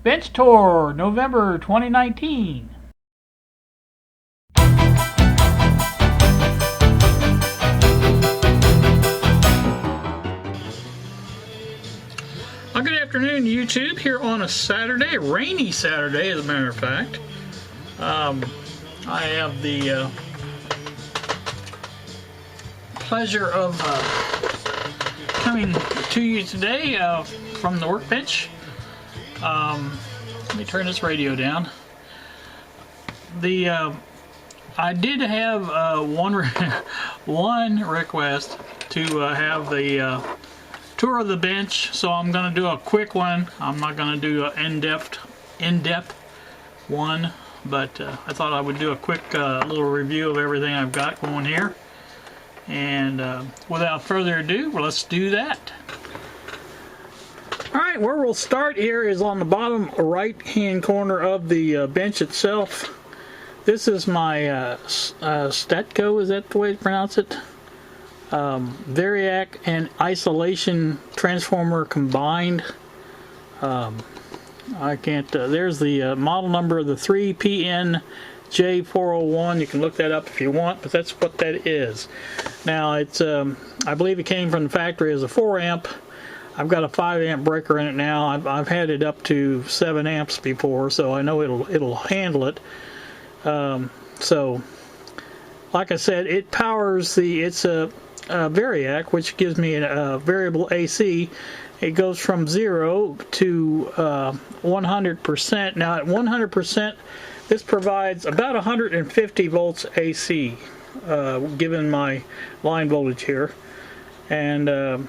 Bench Tour, November 2019. Well, good afternoon, YouTube, here on a Saturday, a rainy Saturday, as a matter of fact. I have the pleasure of coming to you today from the workbench. Let me turn this radio down. I did have one request to have the tour of the bench, so I'm going to do a quick one. I'm not going to do an in-depth one, but I thought I would do a quick little review of everything I've got going here. And without further ado, let's do that. Alright, where we'll start here is on the bottom right hand corner of the bench itself. This is my Statco, is that the way to pronounce it? Variac and isolation transformer combined. I can't, there's the model number of the 3PNJ401. You can look that up if you want, but that's what that is. Now it's, I believe it came from the factory as a 4 amp. I've got a 5 amp breaker in it now. I've had it up to 7 amps before, so I know it'll handle it. So, like I said, it powers it's a Variac, which gives me a variable AC. It goes from 0 to 100%. Now at 100%, this provides about 150 volts AC, given my line voltage here. And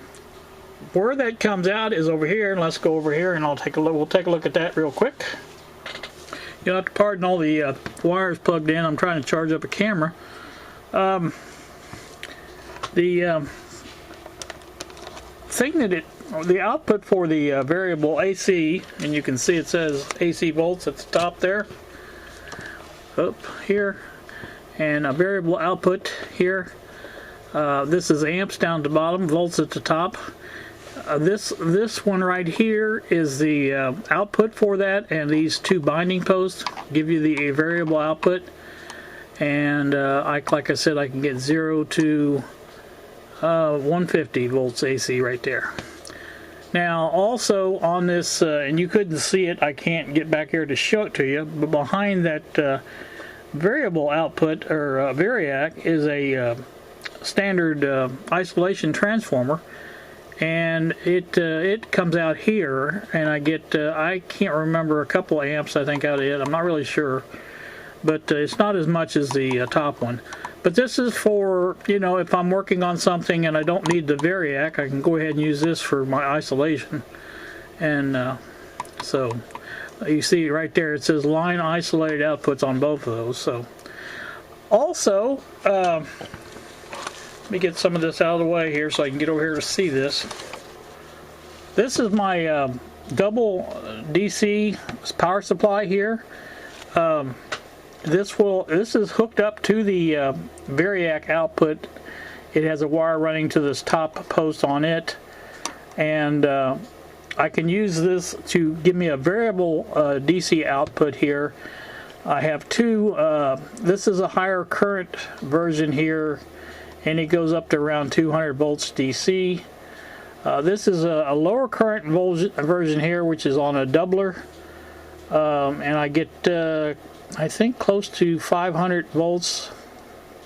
where that comes out is over here, and let's go over here and we'll take a look at that real quick. You'll have to pardon all the wires plugged in. I'm trying to charge up a camera. The output for the variable AC, and you can see it says AC volts at the top there, up here, and a variable output here. This is amps down at the bottom, volts at the top. This one right here is the output for that, and these two binding posts give you the variable output. And like I said, I can get 0 to 150 volts AC right there. Now also on this, and you couldn't see it, I can't get back here to show it to you, but behind that variable output, or Variac, is a standard isolation transformer. And it comes out here, and I get I can't remember, a couple of amps I think out of it. I'm not really sure, but it's not as much as the top one. But this is for, you know, if I'm working on something and I don't need the Variac, I can go ahead and use this for my isolation. And so you see right there, it says line isolated outputs on both of those. So also, let me get some of this out of the way here so I can get over here to see this. This is my double DC power supply here. This is hooked up to the Variac output. It has a wire running to this top post on it, and I can use this to give me a variable DC output here. I have two. This is a higher current version here, and it goes up to around 200 volts DC. This is a lower current version here, which is on a doubler, and I get I think close to 500 volts,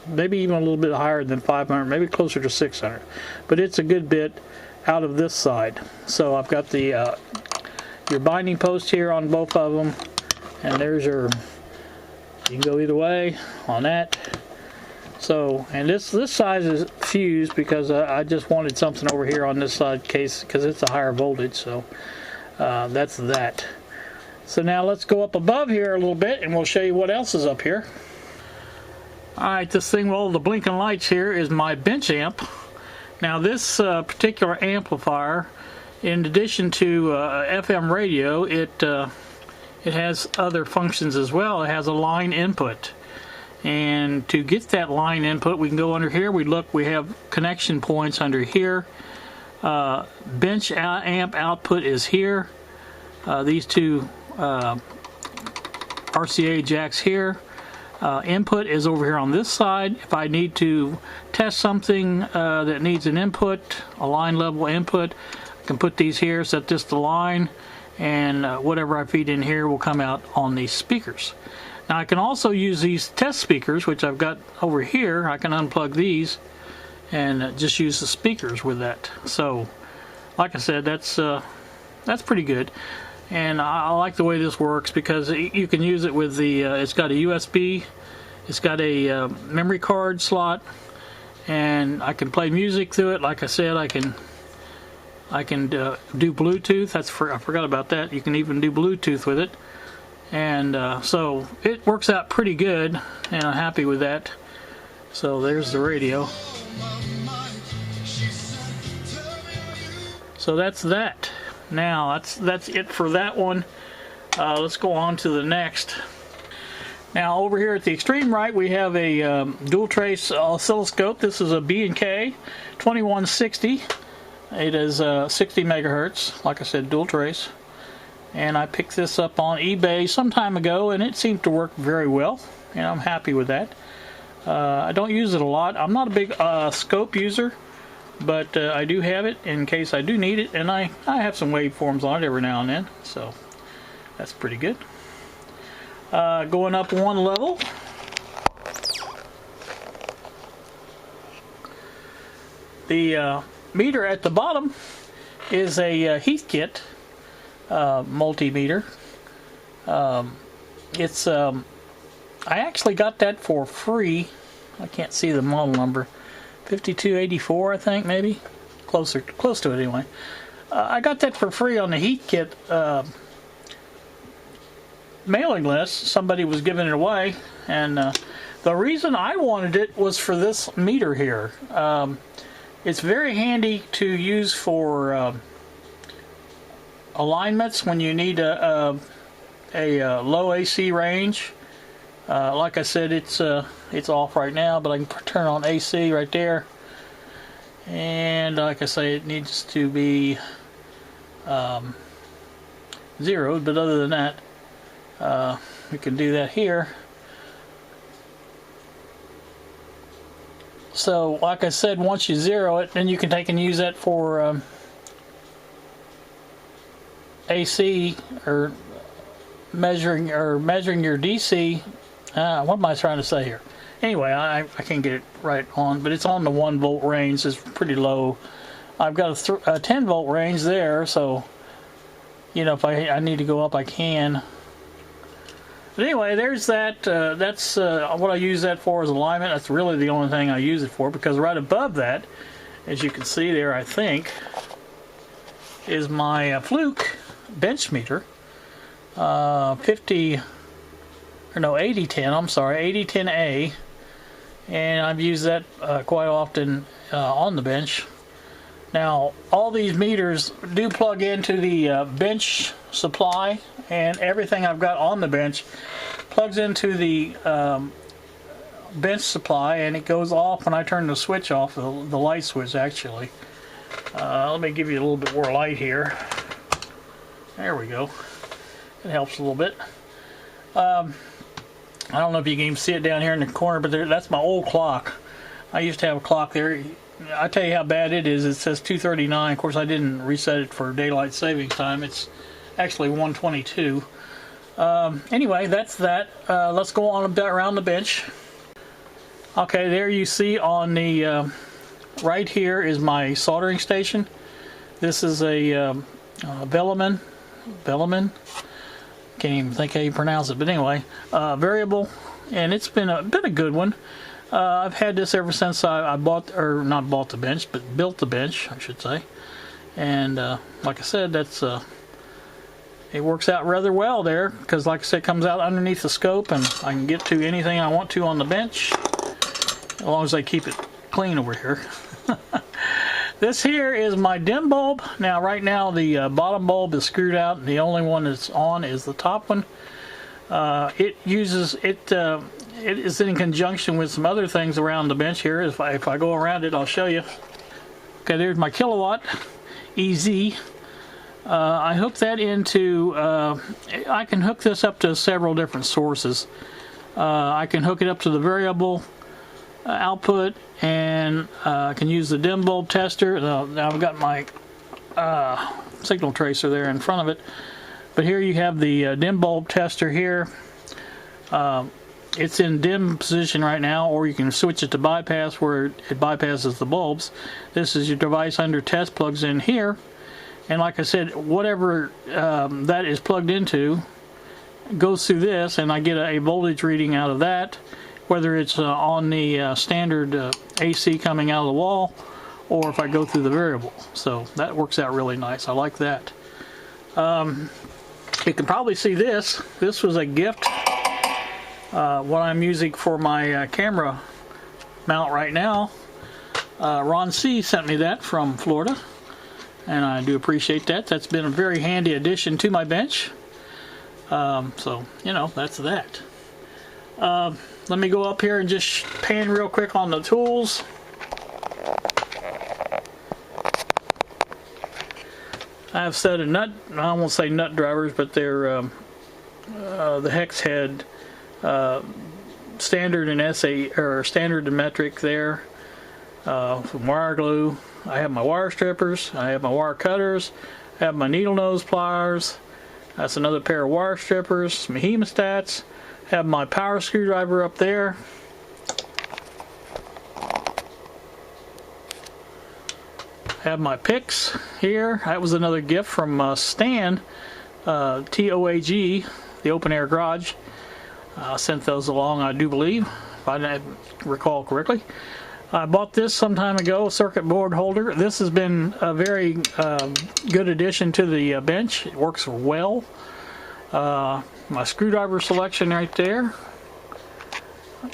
maybe even a little bit higher than 500, maybe closer to 600, but it's a good bit out of this side. So I've got the your binding post here on both of them, and there's your, you can go either way on that. So, and this size is fused because I just wanted something over here on this side case because it's a higher voltage. So that's that. So now let's go up above here a little bit and we'll show you what else is up here. Alright, this thing with all the blinking lights here is my bench amp. Now this particular amplifier, in addition to FM radio, it has other functions as well. It has a line input. And to get that line input, we can go under here. We have connection points under here. Bench amp output is here. These two RCA jacks here. Input is over here on this side. If I need to test something that needs an input, a line level input, I can put these here, set this to line, and whatever I feed in here will come out on these speakers. Now I can also use these test speakers, which I've got over here. I can unplug these and just use the speakers with that. So like I said, that's pretty good. And I like the way this works because you can use it with the, it's got a USB, it's got a memory card slot, and I can play music through it. Like I said, I can do Bluetooth. I forgot about that. You can even do Bluetooth with it. And so it works out pretty good, and I'm happy with that. So there's the radio. So that's that. Now that's it for that one. Let's go on to the next. Now over here at the extreme right we have a dual trace oscilloscope. This is a B&K 2160. It is 60 megahertz, like I said, dual trace. And I picked this up on eBay some time ago, and it seemed to work very well, and I'm happy with that. I don't use it a lot. I'm not a big scope user, but I do have it in case I do need it, and I have some waveforms on it every now and then, so that's pretty good. Going up one level, the meter at the bottom is a Heathkit multimeter. It's I actually got that for free. I can't see the model number. 5284, I think, maybe close to it anyway. I got that for free on the Heathkit mailing list. Somebody was giving it away, and the reason I wanted it was for this meter here. It's very handy to use for alignments when you need a low AC range. Like I said, it's off right now, but I can turn on AC right there. And like I say, it needs to be zeroed, but other than that, we can do that here. So like I said, once you zero it, then you can take and use that for AC or measuring your DC. What am I trying to say here? Anyway, I can't get it right on, but it's on the 1 volt range. It's pretty low. I've got a 10 volt range there, so you know, if I need to go up, I can. But anyway, there's that. That's what I use that for, is alignment. That's really the only thing I use it for, because right above that, as you can see there, I think, is my Fluke bench meter. 8010, I'm sorry, 8010A, and I've used that quite often on the bench. Now, all these meters do plug into the bench supply, and everything I've got on the bench plugs into the bench supply, and it goes off when I turn the switch off, the light switch actually. Let me give you a little bit more light here. There we go. It helps a little bit. I don't know if you can even see it down here in the corner, but that's my old clock. I used to have a clock there. I tell you how bad it is. It says 2:39. Of course, I didn't reset it for daylight savings time. It's actually 1:22. Anyway, that's that. Let's go on around the bench. Okay, there you see on the right here is my soldering station. This is a Velleman. Can't even think how you pronounce it, but anyway, variable, and it's been a good one. I've had this ever since I built the bench, I should say. And like I said, that's it works out rather well there, because like I said, it comes out underneath the scope, and I can get to anything I want to on the bench, as long as I keep it clean over here. This here is my dim bulb. Now, right now, the bottom bulb is screwed out, and the only one that's on is the top one. It is in conjunction with some other things around the bench here. If I go around it, I'll show you. Okay, there's my kilowatt EZ. I hook that into, I can hook this up to several different sources. I can hook it up to the variable output, and I can use the dim bulb tester. Now I've got my signal tracer there in front of it, but here you have the dim bulb tester here. It's in dim position right now, or you can switch it to bypass where it bypasses the bulbs. This is your device under test, plugs in here, and like I said, whatever that is plugged into goes through this, and I get a voltage reading out of that, whether it's on the standard AC coming out of the wall, or if I go through the variable. So that works out really nice. I like that. You can probably see this. This was a gift. What I'm using for my camera mount right now. Ron C. sent me that from Florida, and I do appreciate that. That's been a very handy addition to my bench. So, you know, that's that. Let me go up here and just pan real quick on the tools. I have a set of nut, I won't say nut drivers, but they're the hex head standard and SA, or standard and metric there. Some wire glue. I have my wire strippers. I have my wire cutters. I have my needle nose pliers. That's another pair of wire strippers. Some hemostats. I have my power screwdriver up there. I have my picks here. That was another gift from Stan, TOAG, the Open Air Garage. Sent those along, I do believe, if I recall correctly. I bought this some time ago, a circuit board holder. This has been a very good addition to the bench. It works well. My screwdriver selection right there.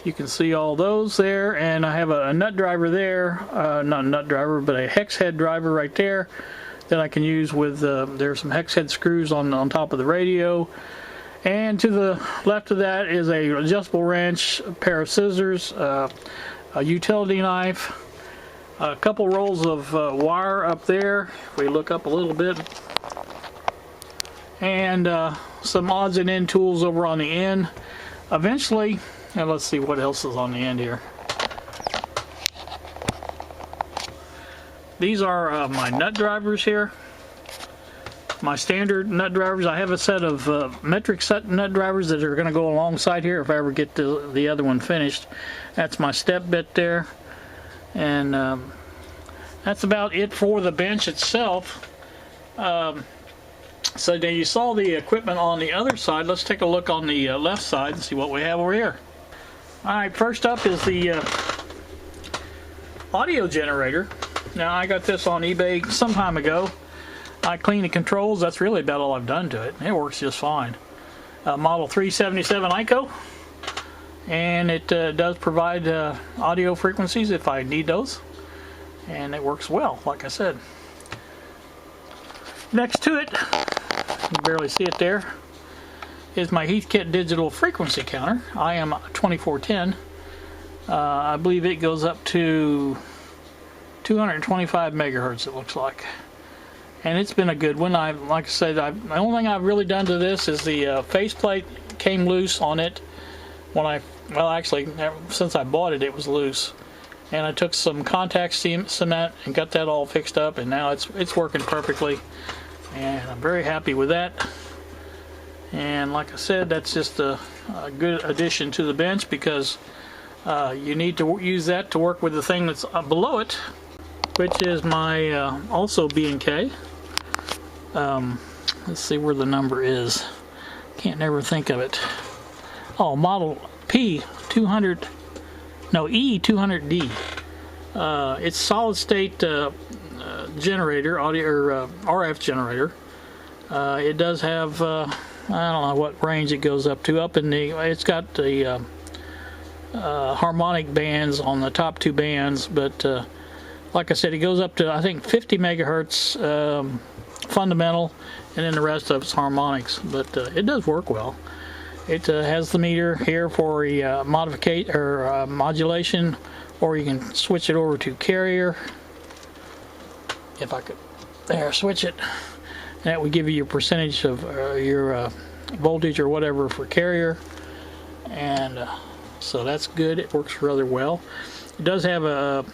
You can see all those there, and I have a nut driver there, not a nut driver, but a hex head driver right there that I can use with, there's some hex head screws on top of the radio. And to the left of that is a adjustable wrench, a pair of scissors, a utility knife, a couple rolls of wire up there, if we look up a little bit, and some odds and end tools over on the end. Eventually, and let's see what else is on the end here. These are my nut drivers here. My standard nut drivers. I have a set of metric set nut drivers that are going to go alongside here if I ever get the other one finished. That's my step bit there, and that's about it for the bench itself. So now you saw the equipment on the other side. Let's take a look on the left side and see what we have over here. Alright, first up is the audio generator. Now I got this on eBay some time ago. I cleaned the controls. That's really about all I've done to it. It works just fine. Model 377 ICO, and it does provide audio frequencies if I need those, and it works well, like I said. Next to it, you can barely see it there, is my Heathkit digital frequency counter. I am 2410. I believe it goes up to 225 megahertz, it looks like. And it's been a good one. Like I said, the only thing I've really done to this is the faceplate came loose on it when well actually, since I bought it, it was loose. And I took some contact cement and got that all fixed up, and now it's working perfectly. And I'm very happy with that. And like I said, that's just a good addition to the bench, because you need to use that to work with the thing that's below it, which is my also B&K. Let's see where the number is. Can't never think of it. Oh, model P200, no, E200D. It's solid state generator, audio or RF generator. It does have I don't know what range it goes up to. It's got the harmonic bands on the top two bands, but like I said, it goes up to I think 50 megahertz fundamental, and then the rest of it's harmonics. But it does work well. It has the meter here for a modulation, or you can switch it over to carrier. If I could, there, switch it. That would give you your percentage of your voltage or whatever for carrier, and so that's good. It works rather well. It does have a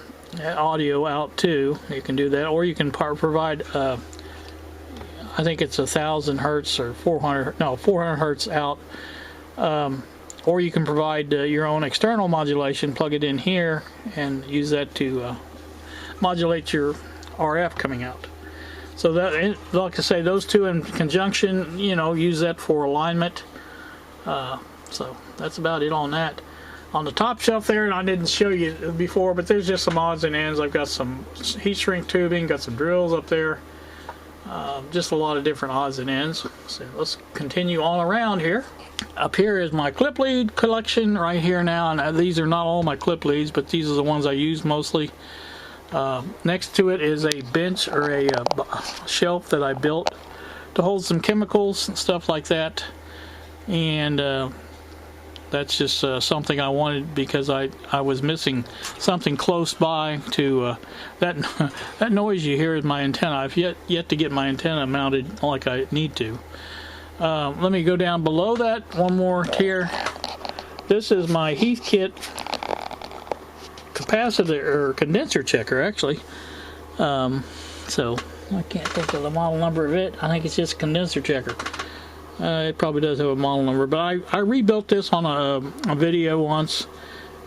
audio out too. You can do that, or you can provide I think it's 1,000 hertz or 400 hertz out, or you can provide your own external modulation, plug it in here and use that to modulate your RF coming out. So that, like I say, those two in conjunction, you know, use that for alignment. So that's about it on that. On the top shelf there, and I didn't show you before, but there's just some odds and ends. I've got some heat shrink tubing, got some drills up there, just a lot of different odds and ends. So let's continue on around here. Up here is my clip lead collection right here now, and these are not all my clip leads, but these are the ones I use mostly. Next to it is a bench or a shelf that I built to hold some chemicals and stuff like that, and that's just something I wanted because I was missing something close by to that that noise you hear is my antenna. I've yet to get my antenna mounted like I need to. Let me go down below that one more tier. This is my Heathkit capacitor or condenser checker, actually. So I can't think of the model number of it. I think it's just a condenser checker. It probably does have a model number, but I rebuilt this on a video once,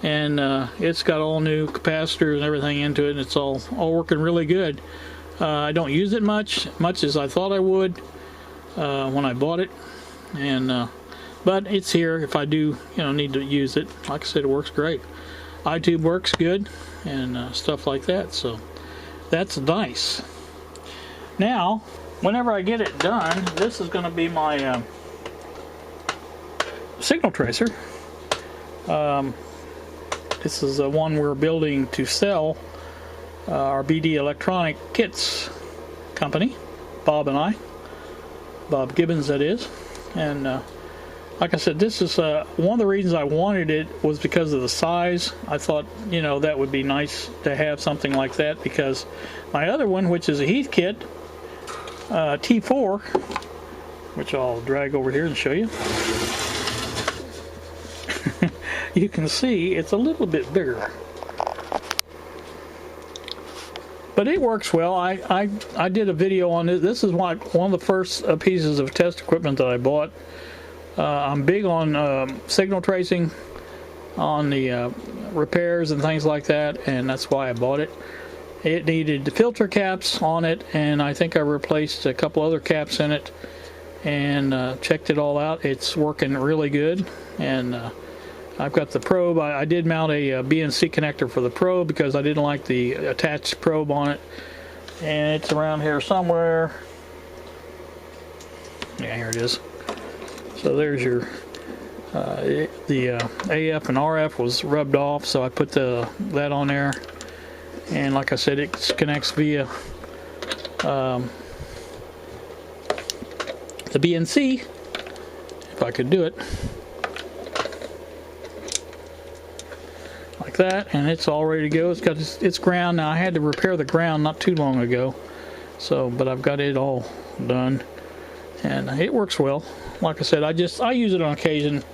and it's got all new capacitors and everything into it, and it's all working really good. I don't use it much as I thought I would when I bought it, and but it's here if I do, you know, need to use it. Like I said, it works great. iTube works good and stuff like that, so that's nice. Now, whenever I get it done, this is going to be my signal tracer. This is the one we're building to sell, our BD Electronic Kits company, Bob and I. Bob Gibbons, that is. And like I said, this is one of the reasons I wanted it was because of the size. I thought, you know, that would be nice to have something like that, because my other one, which is a Heathkit T4, which I'll drag over here and show you. You can see it's a little bit bigger, but it works well. I did a video on it. This is one of the first pieces of test equipment that I bought. I'm big on signal tracing, on the repairs and things like that, and that's why I bought it. It needed the filter caps on it, and I think I replaced a couple other caps in it and checked it all out. It's working really good, and I've got the probe. I did mount a BNC connector for the probe because I didn't like the attached probe on it, and it's around here somewhere. Yeah, here it is. So there's your the AF and RF was rubbed off, so I put that on there, and like I said, it connects via the BNC, if I could do it like that, and it's all ready to go. It's got its ground. Now I had to repair the ground not too long ago, so but I've got it all done, and it works well. Like I said, I use it on occasion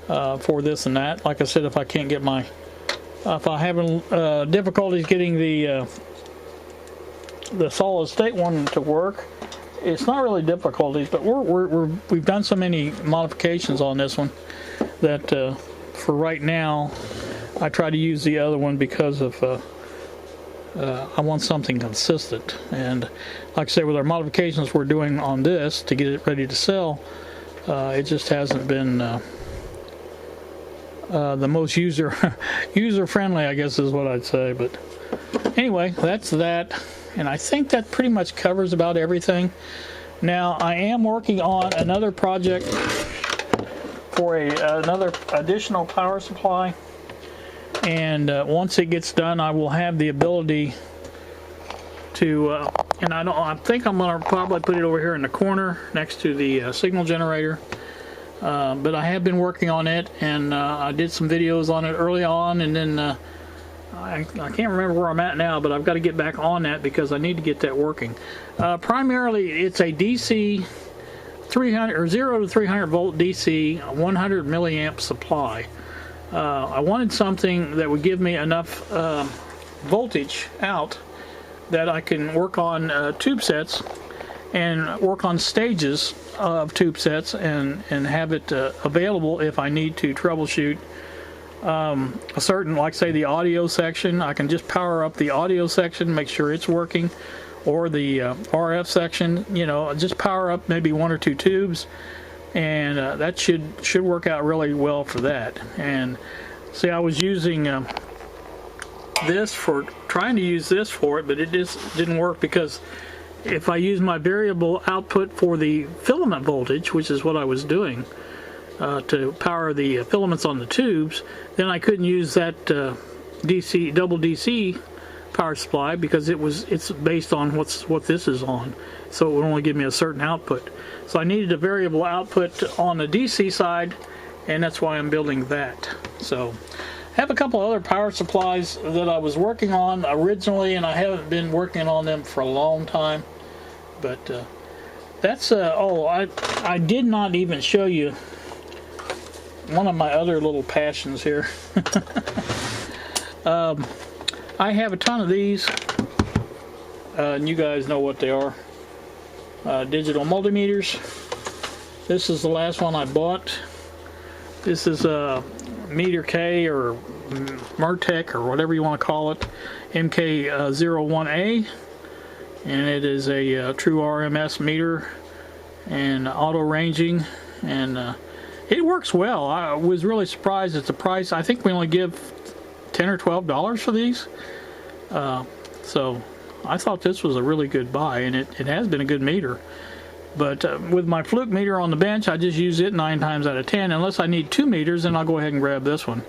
for this and that. Like I said, if I can't get my if I'm having difficulties getting the solid state one to work, it's not really difficulties, but we've done so many modifications on this one that for right now I try to use the other one because of I want something consistent. And like I said, with our modifications we're doing on this to get it ready to sell, it just hasn't been the most user friendly, I guess is what I'd say. But anyway, that's that, and I think that pretty much covers about everything. Now I am working on another project for another additional power supply, and once it gets done, I will have the ability to and I think I'm gonna probably put it over here in the corner next to the signal generator, but I have been working on it, and I did some videos on it early on, and then I can't remember where I'm at now, but I've got to get back on that because I need to get that working. Primarily, it's a DC 300 or 0 to 300 volt DC 100 milliamp supply. I wanted something that would give me enough voltage out that I can work on tube sets and work on stages of tube sets and have it available if I need to troubleshoot a certain, like say the audio section. I can just power up the audio section, make sure it's working, or the RF section, you know, just power up maybe 1 or 2 tubes, and that should work out really well for that. And see, I was using trying to use this for it, but it just didn't work, because if I use my variable output for the filament voltage, which is what I was doing to power the filaments on the tubes, then I couldn't use that DC double DC power supply, because it's based on what this is on, so it would only give me a certain output. So I needed a variable output on the DC side, and that's why I'm building that. So I have a couple other power supplies that I was working on originally, and I haven't been working on them for a long time. But that's I did not even show you one of my other little passions here. I have a ton of these, and you guys know what they are. Digital multimeters. This is the last one I bought. This is a Meter K or Mertec or whatever you want to call it, MK01A, and it is a true RMS meter and auto ranging, and it works well. I was really surprised at the price. I think we only give $10 or $12 for these, so I thought this was a really good buy, and it has been a good meter. But with my fluke meter on the bench, I just use it 9 times out of 10. Unless I need 2 meters, then I'll go ahead and grab this one.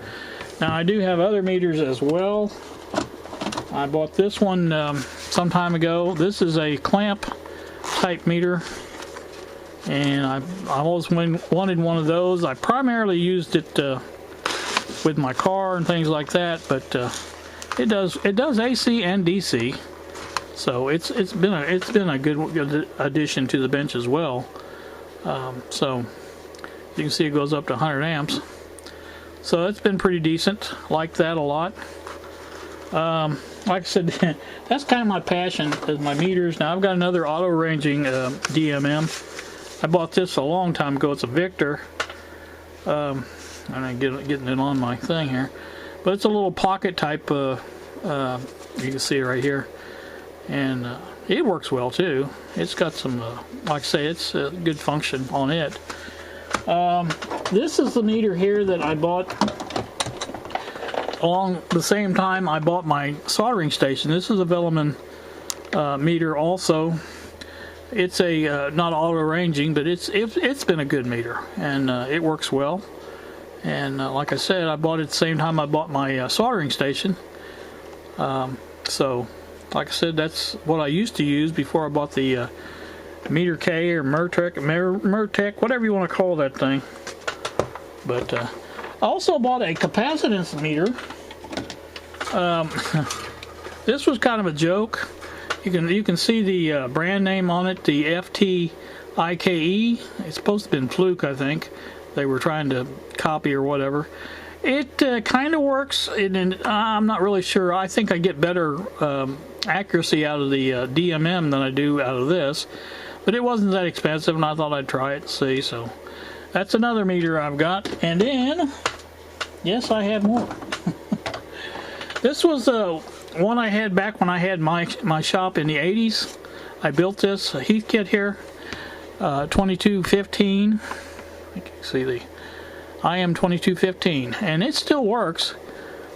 Now, I do have other meters as well. I bought this one some time ago. This is a clamp type meter, and I always wanted one of those. I primarily used it with my car and things like that, but it does AC and DC. So it's been a good addition to the bench as well. So you can see it goes up to 100 amps. So it's been pretty decent. Like that a lot. Like I said, that's kind of my passion, is my meters. Now I've got another auto ranging DMM. I bought this a long time ago. It's a Victor. I'm getting it on my thing here, but it's a little pocket type. You can see it right here. And it works well too. It's got some, like I say, it's a good function on it. This is the meter here that I bought along the same time I bought my soldering station. This is a Velleman meter also. It's a not auto ranging, but it's been a good meter, and it works well. And like I said, I bought it the same time I bought my soldering station. So like I said, that's what I used to use before I bought the Meter K or Mertec, whatever you want to call that thing. But I also bought a capacitance meter. This was kind of a joke. You can see the brand name on it, the FTIKE. It's supposed to have been Fluke, I think. They were trying to copy or whatever. It kind of works, and I'm not really sure. I think I get better accuracy out of the DMM than I do out of this, but it wasn't that expensive, and I thought I'd try it and see. So that's another meter I've got. And then, yes, I have more. This was one I had back when I had my shop in the 80s. I built this heat kit here, 2215. You can see the IM2215, and it still works.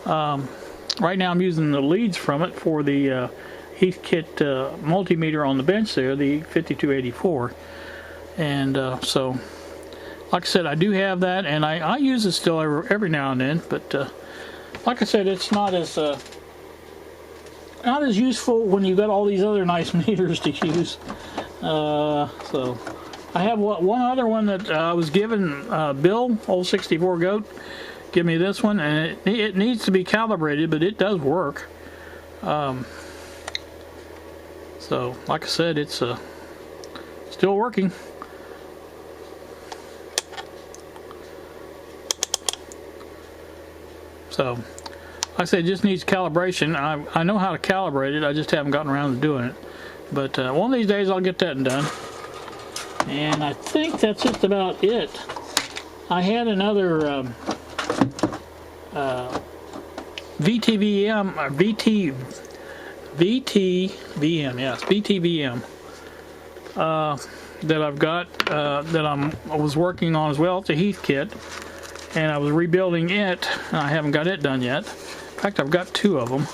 Right now I'm using the leads from it for the Heathkit multimeter on the bench there, the 5284. And so, like I said, I do have that, and I use it still every now and then, but like I said, it's not as useful when you've got all these other nice meters to use. So I have one other one that I was given, Bill, old 64 Goat, give me this one, and it needs to be calibrated, but it does work. So, like I said, it's still working. So, like I said, it just needs calibration. I know how to calibrate it, I just haven't gotten around to doing it. But one of these days I'll get that done. And I think that's just about it. I had another VTVM, yes, VTVM that I've got that I was working on as well. It's a Heath kit, and I was rebuilding it, and I haven't got it done yet. In fact, I've got two of them,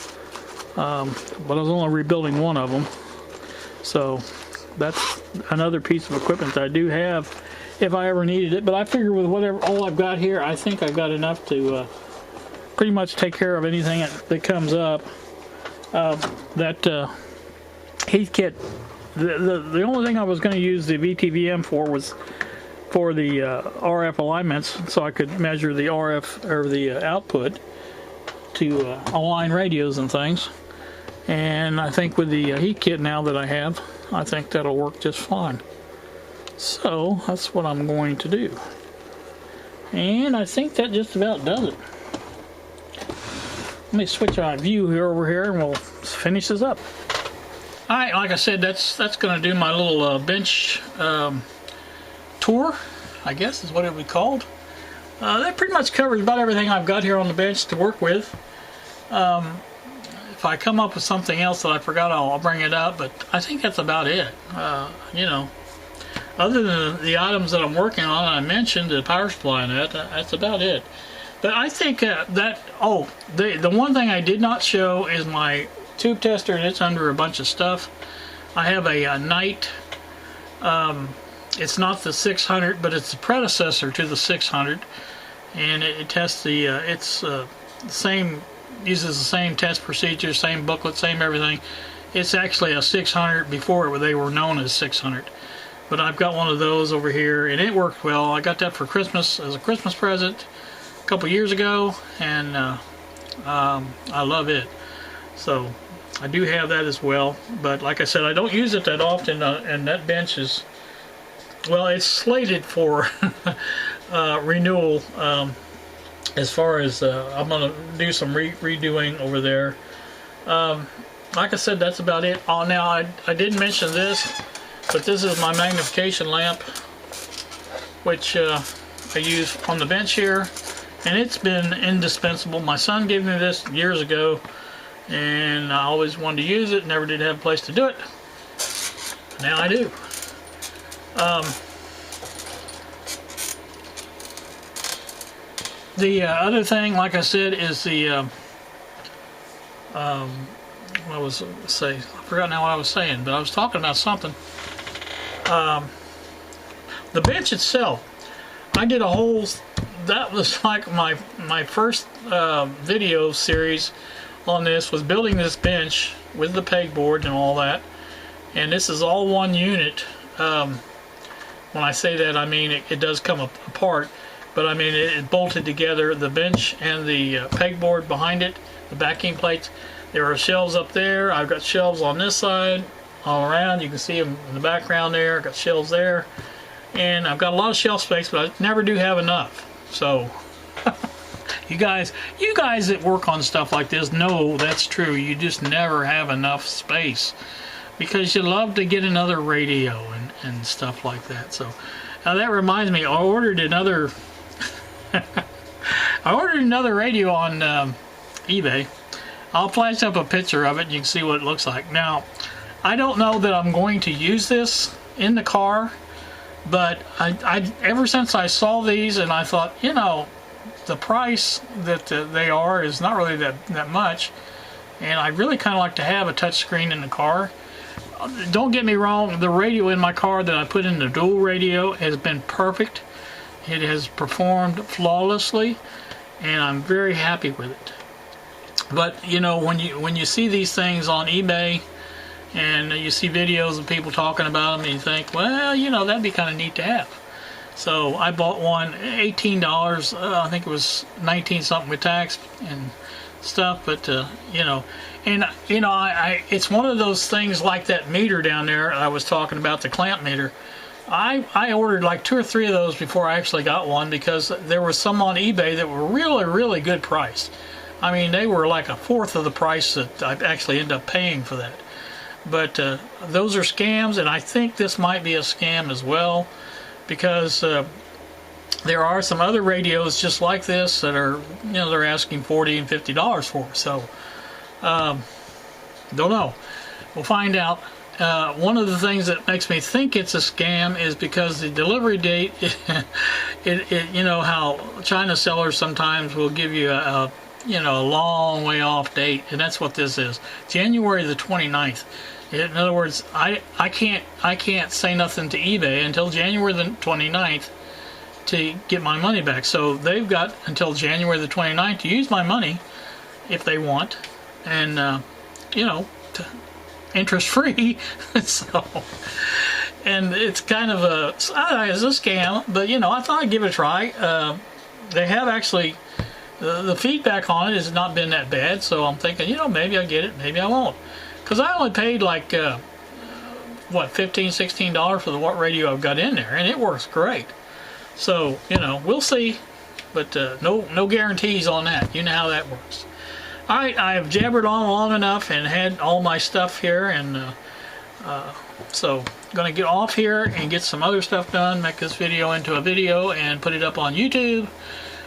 but I was only rebuilding one of them. So that's another piece of equipment that I do have if I ever needed it. But I figure with all I've got here, I think I've got enough to pretty much take care of anything that comes up. That Heath kit, the only thing I was going to use the VTVM for was for the RF alignments, so I could measure the RF or the output to align radios and things. And I think with the Heath kit now that I have, I think that'll work just fine. So that's what I'm going to do. And I think that just about does it. Let me switch our view here over here, and we'll finish this up. All right, like I said, that's going to do my little bench tour, I guess is what it would be called. That pretty much covers about everything I've got here on the bench to work with. If I come up with something else that I forgot, I'll bring it up, but I think that's about it. You know, other than the items that I'm working on, I mentioned the power supply and that's about it. But I think the one thing I did not show is my tube tester, and it's under a bunch of stuff. I have a Knight, it's not the 600, but it's the predecessor to the 600, and it tests the, uses the same test procedure, same booklet, same everything. It's actually a 600 before they were known as 600. But I've got one of those over here, and it worked well. I got that for Christmas as a Christmas present a couple years ago, and I love it. So I do have that as well. But like I said, I don't use it that often, and that bench is, well, it's slated for renewal. As far as I'm going to do some redoing over there. Like I said, that's about it. Oh, now I did mention this, but this is my magnification lamp, which I use on the bench here, and it's been indispensable. My son gave me this years ago, and I always wanted to use it, never did have a place to do it. Now I do. The other thing, like I said, is the what was I say? I forgot now what I was saying, but I was talking about something. The bench itself, I did a whole. That was like my first video series on this, was building this bench with the pegboard and all that, and this is all one unit. When I say that, I mean it does come apart. But I mean, it bolted together, the bench and the pegboard behind it, the backing plates. There are shelves up there. I've got shelves on this side, all around. You can see them in the background there. I've got shelves there. And I've got a lot of shelf space, but I never do have enough. So, you guys that work on stuff like this know that's true. You just never have enough space, because you love to get another radio and stuff like that. So, now that reminds me, I ordered another radio on eBay. I'll flash up a picture of it and you can see what it looks like. Now, I don't know that I'm going to use this in the car, but I ever since I saw these, and I thought, you know, the price that they are is not really that much, and I really kind of like to have a touch screen in the car. Don't get me wrong, the radio in my car that I put in the dual radio has been perfect. It has performed flawlessly, and I'm very happy with it. But you know, when you see these things on eBay and you see videos of people talking about them, and you think, well, you know, that'd be kind of neat to have. So I bought one, $18. I think it was 19 something with tax and stuff. But you know, and you know, it's one of those things like that meter down there I was talking about, the clamp meter. I ordered like 2 or 3 of those before I actually got one, because there was some on eBay that were really good price. I mean, they were like a fourth of the price that I actually ended up paying for that. But those are scams, and I think this might be a scam as well, because there are some other radios just like this that are, you know, they're asking $40 and $50 for. So don't know. We'll find out. One of the things that makes me think it's a scam is because the delivery date, you know how China sellers sometimes will give you a long way off date, and that's what this is. January the 29th. In other words, I can't say nothing to eBay until January the 29th to get my money back. So they've got until January the 29th to use my money if they want, and you know, interest free. So, and it's kind of it's a scam, but you know, I thought I'd give it a try. They have actually, the feedback on it has not been that bad, so I'm thinking, you know, maybe I'll get it, maybe I won't, because I only paid like what, $15, $16 for the radio I've got in there, and it works great. So, you know, we'll see, but no guarantees on that. You know how that works. All right, I have jabbered on long enough and had all my stuff here, and so I'm going to get off here and get some other stuff done, make this video into a video and put it up on YouTube.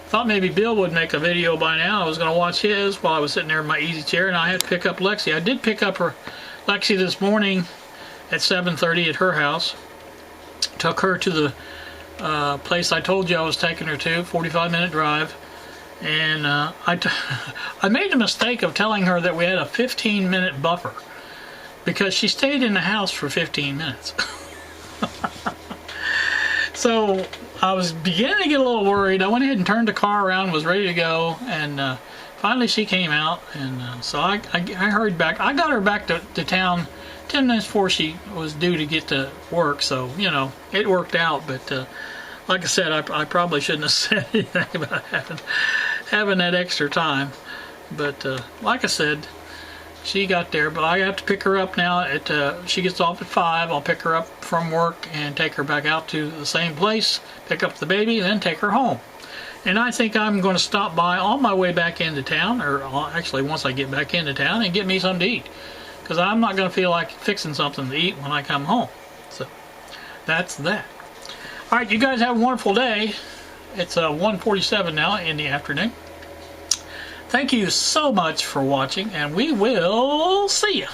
Thought maybe Bill would make a video by now. I was going to watch his while I was sitting there in my easy chair, and I had to pick up Lexi. I did pick up Lexi this morning at 7:30 at her house. Took her to the place I told you I was taking her to, 45-minute drive. And I made the mistake of telling her that we had a 15-minute buffer, because she stayed in the house for 15 minutes. So I was beginning to get a little worried. I went ahead and turned the car around, was ready to go, and finally she came out, and so I hurried back. I got her back to town 10 minutes before she was due to get to work, so, you know, it worked out. But like I said, I probably shouldn't have said anything about having that extra time. But like I said, she got there, but I have to pick her up now. She gets off at 5. I'll pick her up from work and take her back out to the same place, pick up the baby, and then take her home. And I think I'm going to stop by on my way back into town, or actually once I get back into town, and get me something to eat, because I'm not going to feel like fixing something to eat when I come home. So that's that. All right, you guys have a wonderful day. It's 1:47 now in the afternoon. Thank you so much for watching, and we will see you.